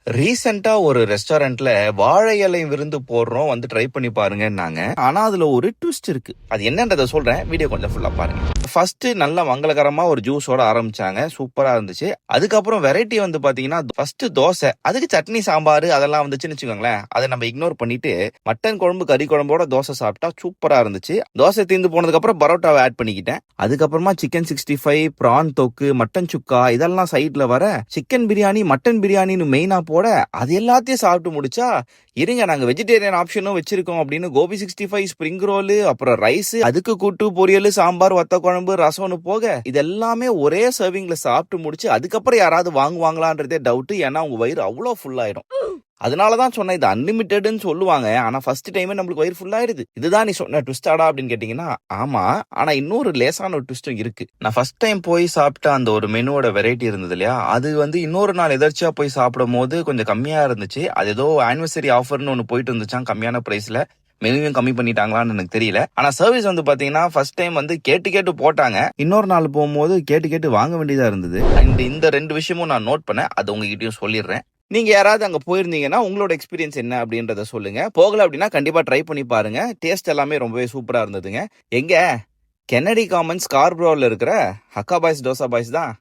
ரீசெண்டா ஒரு ரெஸ்டாரண்ட்ல வாழை இலை விருந்து போடுறோம் வந்து ட்ரை பண்ணி பாருங்கன்னாங்க. ஆனா அதுல ஒரு ட்விஸ்ட் இருக்கு. அது என்னன்றத சொல்றேன். வீடியோ கொஞ்சம் ஃபுல்லா பாருங்க. ஃபர்ஸ்ட் நல்ல மங்களகரமா ஒரு ஜூஸோட ஆரம்பிச்சாங்க. சூப்பரா இருந்துச்சு. அதுக்கப்புறம் வெரைட்டி வந்து பாத்தீங்கன்னா ஃபர்ஸ்ட் தோசை, அதுக்கு சட்னி சாம்பார் அதெல்லாம் வந்துச்சுன்னு வச்சுக்கோங்களேன். அதை நம்ம இக்னோர் பண்ணிட்டு மட்டன் குழம்பு கறி குழம்போட தோசை சாப்பிட்டா சூப்பரா இருந்துச்சு. தோசை தீர்ந்து போனதுக்கு அப்புறம் பரோட்டாவை ஆட் பண்ணிக்கிட்டேன். அதுக்கப்புறமா சிக்கன் 65, பிரான் தொக்கு, மட்டன் சுக்கா இதெல்லாம் சைட்ல வர சிக்கன் பிரியாணி, மட்டன் பிரியாணின்னு மெயினா போட அது எல்லாத்தையும் சாப்பிட்டு முடிச்சா, இருங்க நாங்க வெஜிடேரியன் ஆப்ஷனும் வச்சிருக்கோம் அப்படின்னு கோபி 65, ஸ்பிரிங் ரோல், அப்புறம் ரைஸ், அதுக்கு கூட்டு பொரியல், சாம்பார், வத்த குழம்பு, ரசம்னு போக இது எல்லாமே ஒரே சர்விங்ல சாப்பிட்டு முடிச்சு அதுக்கப்புறம் யாராவது வாங்குவாங்களான்றதே டவுட். ஏன்னா உங்க வயிறு அவ்வளோ ஃபுல் ஆயிடும். அதனாலதான் சொன்னேன் இது அன்லிமிட்டட்னு சொல்லுவாங்க. ஆனா ஃபர்ஸ்ட் டைமே நம்மளுக்கு வயிறு ஃபுல் ஆயிடுது. இதுதான் நீ சொன்ன ட்விஸ்டாடா அப்படின்னு கேட்டீங்கன்னா ஆமா. ஆனா இன்னொரு லேசான ஒரு ட்விஸ்டும் இருக்கு. நான் ஃபர்ஸ்ட் டைம் போய் சாப்பிட்ட அந்த ஒரு மெனுவோட வெரைட்டி இருந்தது இல்லையா, அது வந்து இன்னொரு நாள் எதர்ச்சியா போய் சாப்பிடும் போது கொஞ்சம் கம்மியா இருந்துச்சு. அது ஏதோ ஆனிவர்சரி ஆஃபர்னு ஒன்னு போயிட்டு இருந்துச்சான் கம்மியான பிரைஸ்ல. மெனுவையும் கம்மி பண்ணிட்டாங்களான்னு எனக்கு தெரியல. ஆனா சர்வீஸ் வந்து பாத்தீங்கன்னா ஃபர்ஸ்ட் டைம் வந்து கேட்டு கேட்டு போட்டாங்க. இன்னொரு நாள் போகும்போது கேட்டு கேட்டு வாங்க வேண்டியதா இருந்தது. அண்ட் இந்த ரெண்டு விஷயமும் நான் நோட் பண்ணேன். அது உங்ககிட்டயும் சொல்லிடுறேன். நீங்க யாராவது அங்க போயிருந்தீங்கன்னா உங்களோட எக்ஸ்பீரியன்ஸ் என்ன அப்படின்றத சொல்லுங்க. போகல அப்படின்னா கண்டிப்பா ட்ரை பண்ணி பாருங்க. டேஸ்ட் எல்லாமே ரொம்பவே சூப்பரா இருந்ததுங்க. எங்க கென்னடி காமன்ஸ் ஸ்கார்பரோல இருக்கிற ஹக்கா பாய்ஸ் தோசா பாய்ஸ் தான்.